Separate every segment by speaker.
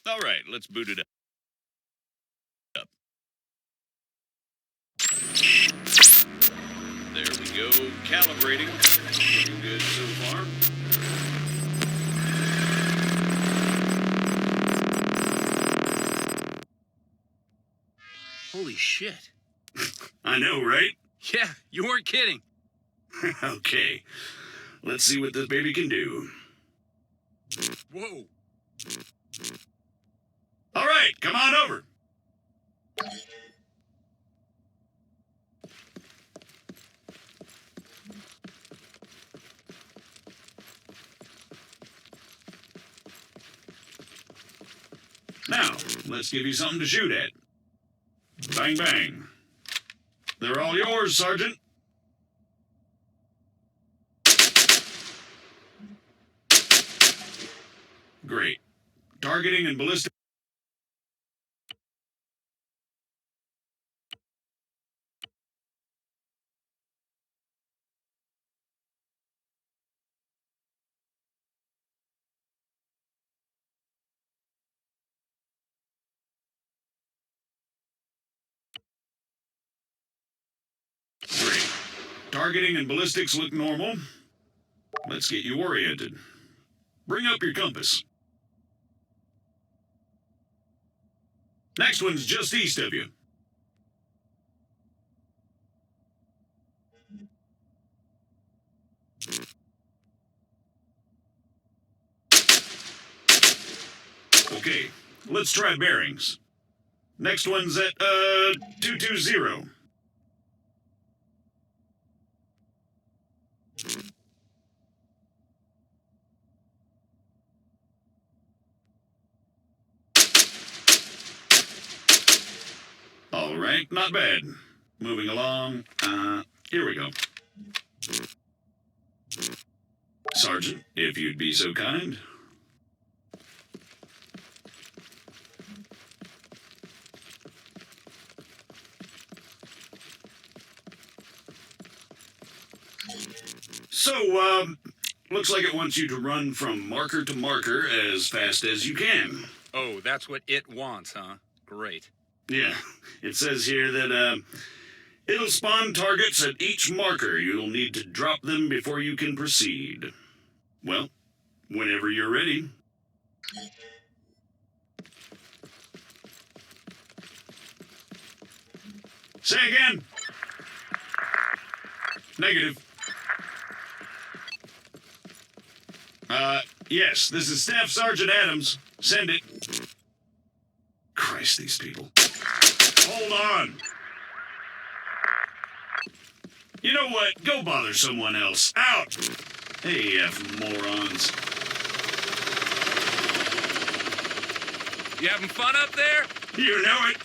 Speaker 1: All right, let's boot it up. There we go, calibrating. Looking good so far. Holy shit.
Speaker 2: I know, right?
Speaker 1: Yeah, you weren't kidding.
Speaker 2: Okay, let's see what this baby can do.
Speaker 1: Whoa.
Speaker 2: All right, come on over. Now, let's give you something to shoot at. Bang, bang. They're all yours, Sergeant. Great. Targeting and ballistic. Great. Targeting and ballistics look normal. Let's get you oriented. Bring up your compass. Next one's just east of you. Okay, let's try bearings. Next one's at, 220. All right, not bad. Moving along. Here we go. Sergeant, if you'd be so kind. So, looks like it wants you to run from marker to marker as fast as you can.
Speaker 1: Oh, that's what it wants, huh? Great.
Speaker 2: Yeah, it says here that, it'll spawn targets at each marker. You'll need to drop them before you can proceed. Well, whenever you're ready. Say again. Negative. Yes, this is Staff Sergeant Adams. Send it. Christ, these people. Hold on. You know what? Go bother someone else. Out! AF morons.
Speaker 1: You having fun up there?
Speaker 2: You know it.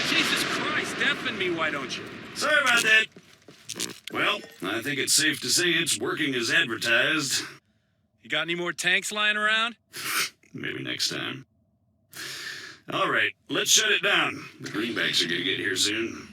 Speaker 1: Jesus Christ, deafen me, why don't you?
Speaker 2: Sorry about that. Well, I think it's safe to say it's working as advertised.
Speaker 1: You got any more tanks lying around?
Speaker 2: Maybe next time. All right, let's shut it down. The greenbacks are gonna get here soon.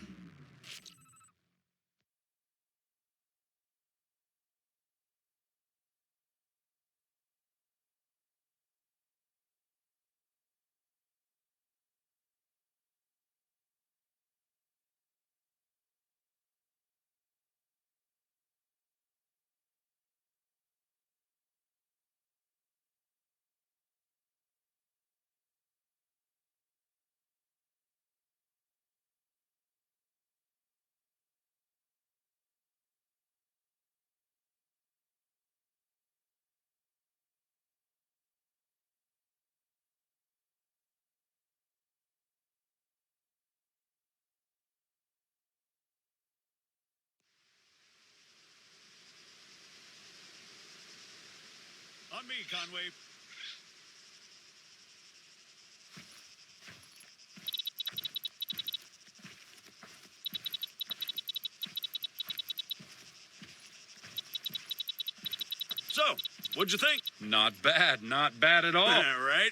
Speaker 2: On me, Conway. What'd you think?
Speaker 1: Not bad. Not bad at all.
Speaker 2: All right.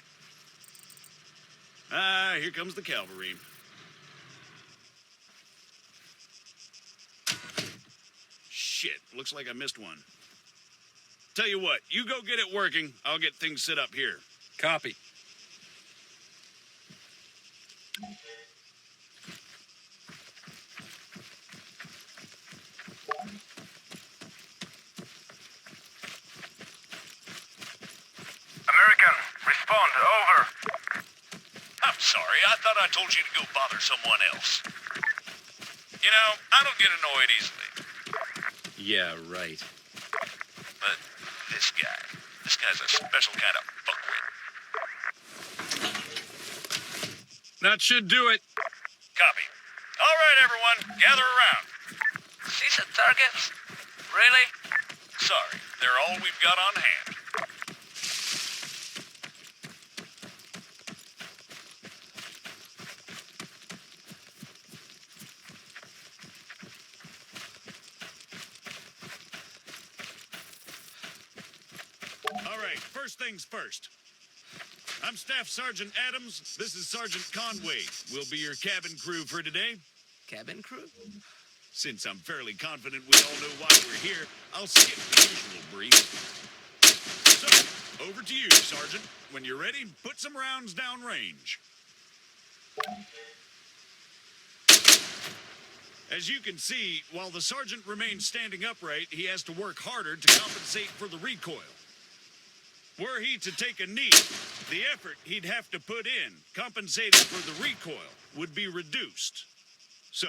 Speaker 2: Here comes the cavalry. Shit, looks like I missed one. Tell you what, you go get it working. I'll get things set up here.
Speaker 1: Copy.
Speaker 3: American, respond, over.
Speaker 2: I'm sorry, I thought I told you to go bother someone else. You know, I don't get annoyed easily.
Speaker 1: Yeah, right.
Speaker 2: But this guy's a special kind of fuckwit.
Speaker 1: That should do it.
Speaker 2: Copy. All right, everyone, gather around.
Speaker 3: See some targets? Really?
Speaker 2: Sorry, they're all we've got on hand. All right, first things first. I'm Staff Sergeant Adams. This is Sergeant Conway. We'll be your cabin crew for today.
Speaker 4: Cabin crew?
Speaker 2: Since I'm fairly confident we all know why we're here, I'll skip the usual brief. So, over to you, Sergeant. When you're ready, put some rounds downrange. As you can see, while the sergeant remains standing upright, he has to work harder to compensate for the recoil. Were he to take a knee, the effort he'd have to put in, compensating for the recoil, would be reduced. So,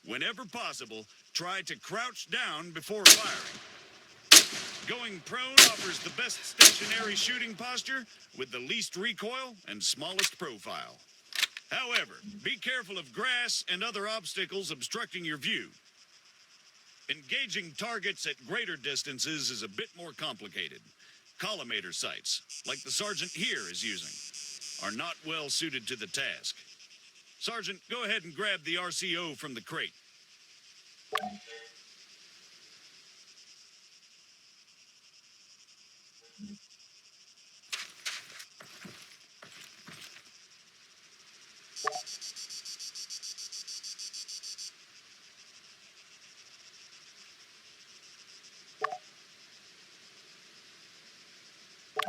Speaker 2: whenever possible, try to crouch down before firing. Going prone offers the best stationary shooting posture with the least recoil and smallest profile. However, be careful of grass and other obstacles obstructing your view. Engaging targets at greater distances is a bit more complicated. Collimator sights, like the sergeant here is using, are not well suited to the task. Sergeant, go ahead and grab the RCO from the crate.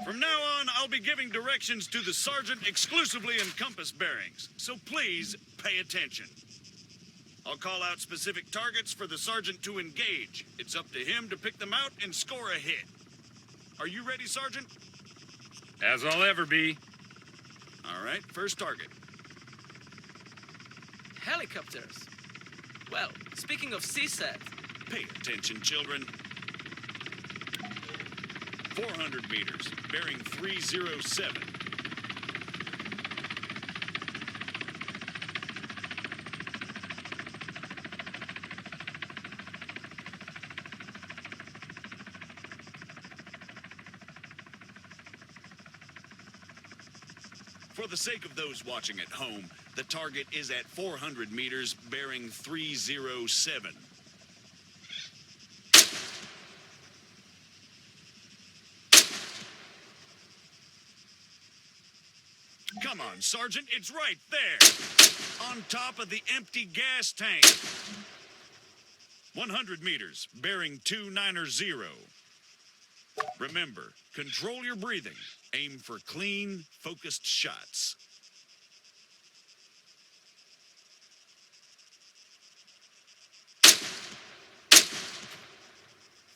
Speaker 2: From now on, I'll be giving directions to the sergeant exclusively in compass bearings, so please pay attention. I'll call out specific targets for the sergeant to engage. It's up to him to pick them out and score a hit. Are you ready, Sergeant?
Speaker 1: As I'll ever be.
Speaker 2: All right, first target.
Speaker 4: Helicopters. Well, speaking of CSAT,
Speaker 2: Pay attention, children. 400 meters, bearing 307. For the sake of those watching at home, the target is at 400 meters, bearing 307. Come on, Sergeant, it's right there, on top of the empty gas tank. 100 meters, bearing 290. Remember, control your breathing. Aim for clean, focused shots.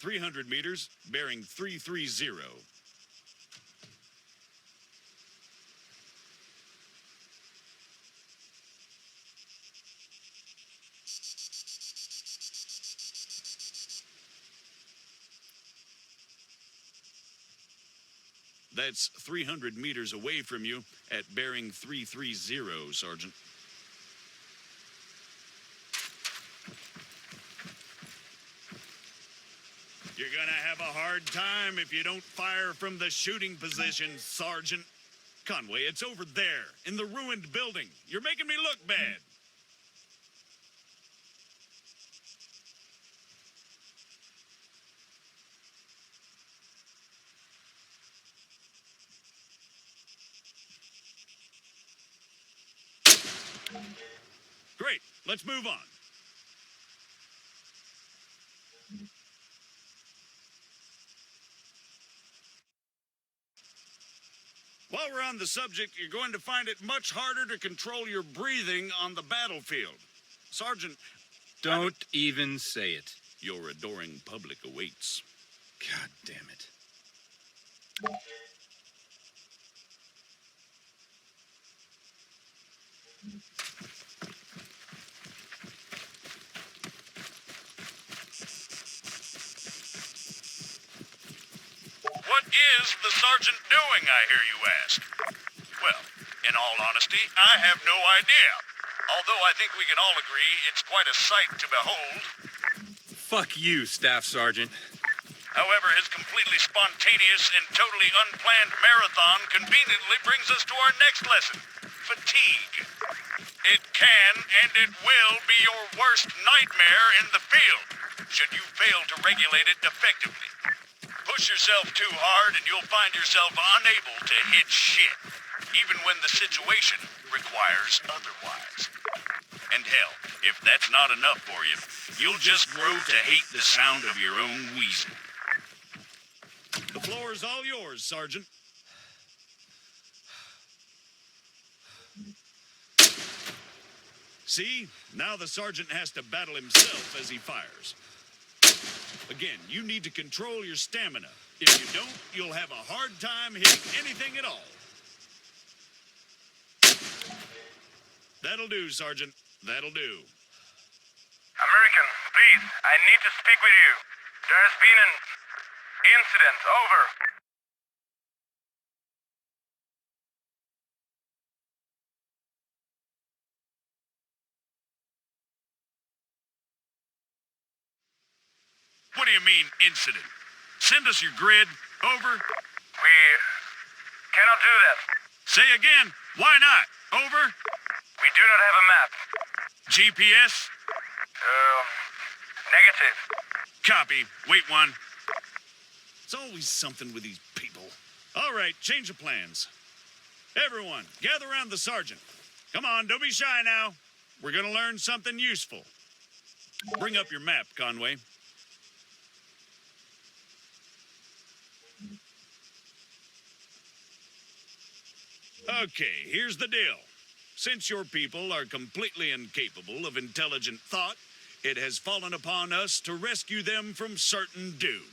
Speaker 2: .300 meters, bearing 330. That's 300 meters away from you at bearing 330, Sergeant. You're gonna have a hard time if you don't fire from the shooting position, Sergeant. Conway, it's over there, in the ruined building. You're making me look bad. Great. Let's move on. While we're on the subject, you're going to find it much harder to control your breathing on the battlefield. Sergeant,
Speaker 5: Don't even say it.
Speaker 2: your adoring public awaits.
Speaker 5: God damn it.
Speaker 2: What is the sergeant doing, I hear you ask? Well, in all honesty, I have no idea. Although I think we can all agree it's quite a sight to behold.
Speaker 5: Fuck you, Staff Sergeant.
Speaker 2: However, his completely spontaneous and totally unplanned marathon conveniently brings us to our next lesson, fatigue. It can and it will be your worst nightmare in the field, should you fail to regulate it effectively. Push yourself too hard and you'll find yourself unable to hit shit, even when the situation requires otherwise. And hell, if that's not enough for you, you'll just grow to hate the sound of your own wheezing. The floor is all yours, Sergeant. See? Now the sergeant has to battle himself as he fires. Again, you need to control your stamina. If you don't, you'll have a hard time hitting anything at all. That'll do, Sergeant. That'll do.
Speaker 3: American, please, I need to speak with you. There has been an incident. Over.
Speaker 2: What do you mean, incident? Send us your grid. Over.
Speaker 3: We cannot do that.
Speaker 2: Say again. Why not? Over.
Speaker 3: We do not have a map.
Speaker 2: GPS.
Speaker 3: Negative.
Speaker 2: Copy. Wait one. It's always something with these people. All right, change of plans. Everyone, gather around the sergeant. Come on, don't be shy now. We're gonna learn something useful. Bring up your map, Conway. Okay, here's the deal. Since your people are completely incapable of intelligent thought, it has fallen upon us to rescue them from certain doom.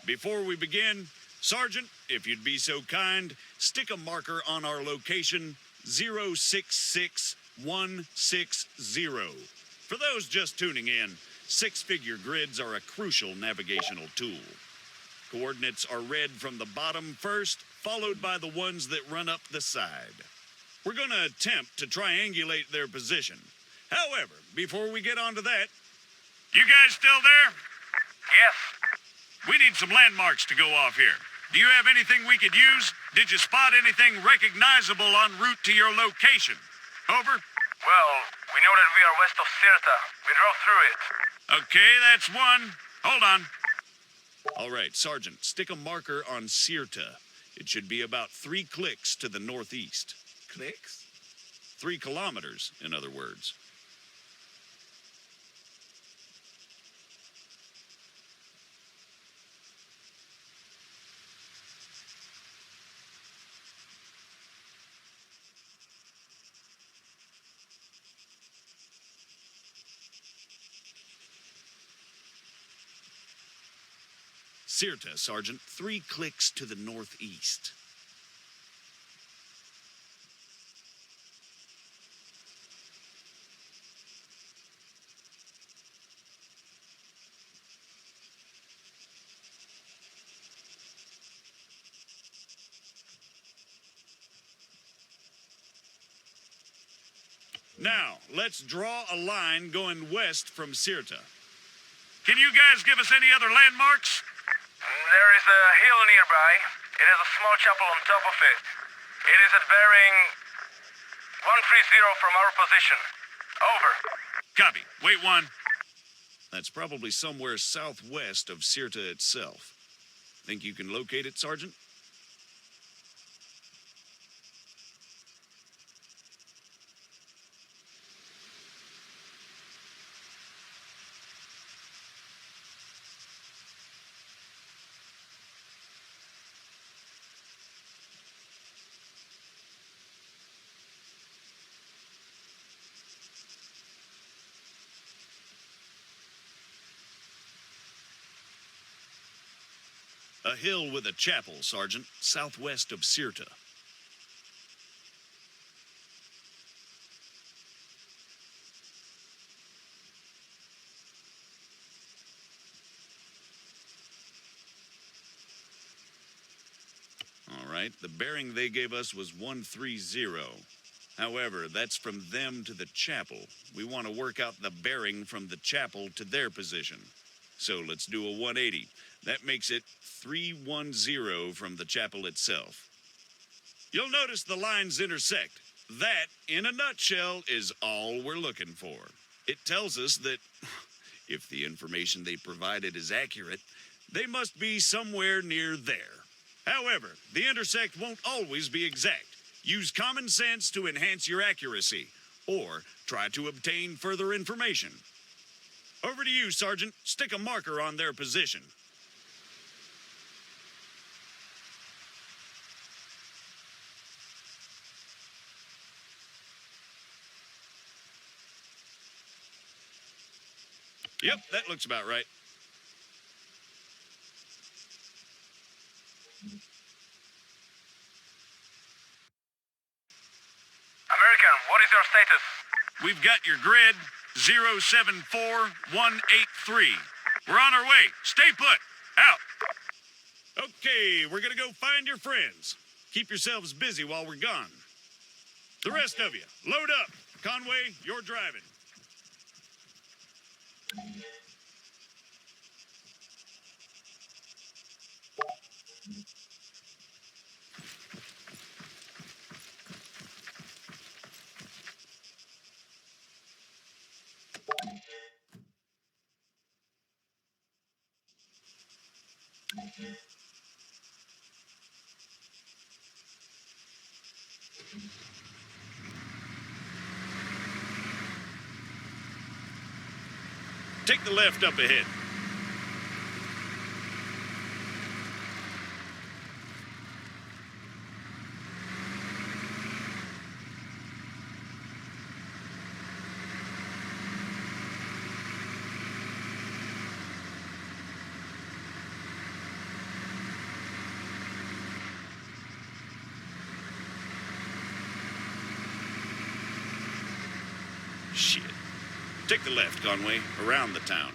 Speaker 2: Before we begin, Sergeant, if you'd be so kind, stick a marker on our location 066160. For those just tuning in, six-figure grids are a crucial navigational tool. Coordinates are read from the bottom first, followed by the ones that run up the side. We're going to attempt to triangulate their position. However, before we get on to that, you guys still there?
Speaker 3: Yes.
Speaker 2: We need some landmarks to go off here. Do you have anything we could use? Did you spot anything recognizable en route to your location? Over.
Speaker 3: Well, we know that we are west of Sirta. We drove through it.
Speaker 2: Okay, that's one. Hold on. All right, Sergeant, stick a marker on Sirta. It should be about 3 clicks to the northeast.
Speaker 4: Clicks?
Speaker 2: 3 kilometers, in other words. Sirta, Sergeant. 3 clicks to the northeast. Now, let's draw a line going west from Sirta. Can you guys give us any other landmarks?
Speaker 3: There is a hill nearby. It has a small chapel on top of it. It is at bearing 130 from our position. Over.
Speaker 2: Copy. Wait one. That's probably somewhere southwest of Sirta itself. Think you can locate it, Sergeant? A hill with a chapel, Sergeant, southwest of Sirta. All right, the bearing they gave us was 130. However, that's from them to the chapel. We want to work out the bearing from the chapel to their position. So let's do a 180. That makes it 310 from the chapel itself. You'll notice the lines intersect. That, in a nutshell, is all we're looking for. It tells us that if the information they provided is accurate, they must be somewhere near there. However, the intersect won't always be exact. Use common sense to enhance your accuracy, or try to obtain further information. Over to you, Sergeant. Stick a marker on their position. Yep, that looks about right.
Speaker 3: American, what is your status?
Speaker 2: We've got your grid, 074183. We're on our way. Stay put. Out. Okay, we're gonna go find your friends. Keep yourselves busy while we're gone. The rest of you, load up. Conway, you're driving. Take the left up ahead. Shit. Take the left, Conway, around the town.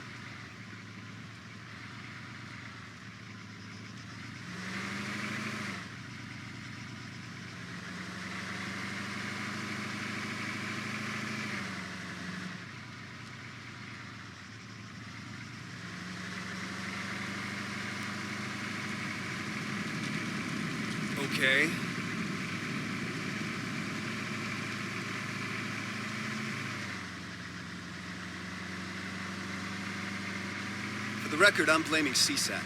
Speaker 6: Okay. For the record, I'm blaming CSAT.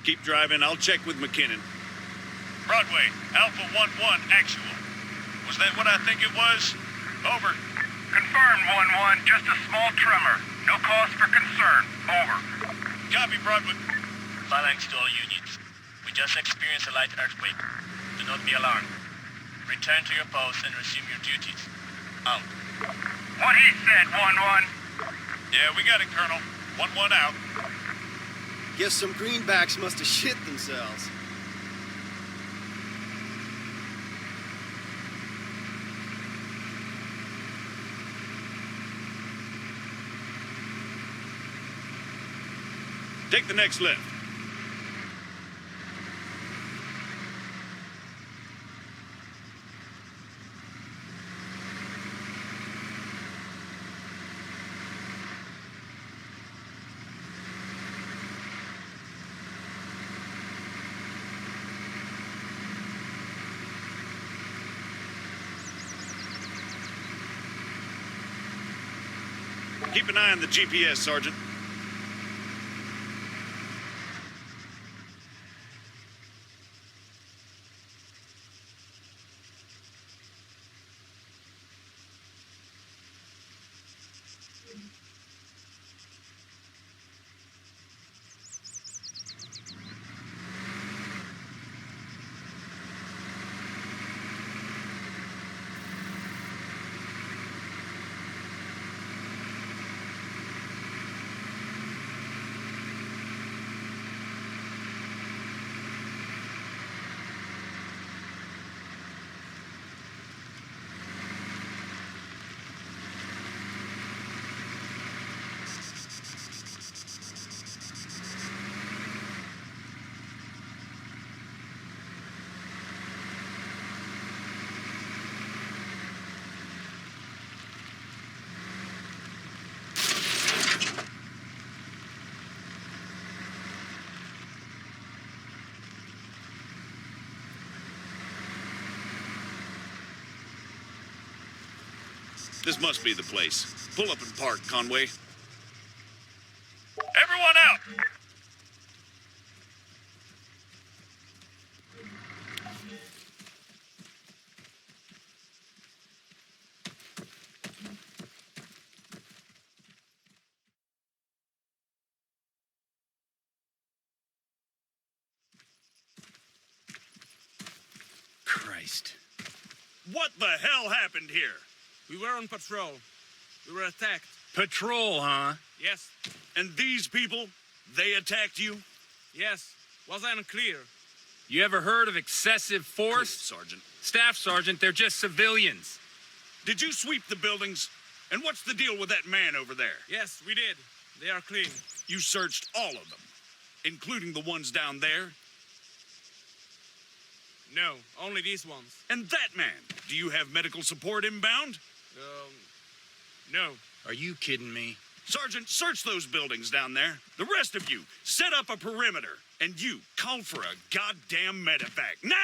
Speaker 2: Keep driving. I'll check with McKinnon. Broadway, Alpha 1-1, actual. Was that what I think it was? Over.
Speaker 3: Confirmed, 1-1. Just a small tremor. No cause for concern. Over.
Speaker 2: Copy, Broadway.
Speaker 7: Phalanx to all units. We just experienced a light earthquake. Do not be alarmed. Return to your posts and resume your duties. Out.
Speaker 3: What he said, 1-1.
Speaker 2: Yeah, we got it, Colonel. 1-1 out.
Speaker 6: Guess some greenbacks must have shit themselves.
Speaker 2: Take the next left. Keep an eye on the GPS, Sergeant. This must be the place. Pull up and park, Conway.
Speaker 3: Everyone out!
Speaker 5: Christ.
Speaker 2: What the hell happened here?
Speaker 4: We were on patrol. We were attacked.
Speaker 5: Patrol, huh?
Speaker 4: Yes,
Speaker 2: And these people, they attacked you?
Speaker 4: yes. Was I unclear?
Speaker 5: You ever heard of excessive force?
Speaker 2: Sergeant.
Speaker 5: Staff Sergeant, they're just civilians.
Speaker 2: Did you sweep the buildings? And what's the deal with that man over there?
Speaker 4: Yes, we did. They are clean.
Speaker 2: You searched all of them, including the ones down there?
Speaker 4: No, only these ones.
Speaker 2: And that man, do you have medical support inbound?
Speaker 4: No.
Speaker 5: Are you kidding me?
Speaker 2: Sergeant, search those buildings down there. The rest of you, set up a perimeter. And you, call for a goddamn medevac. Now!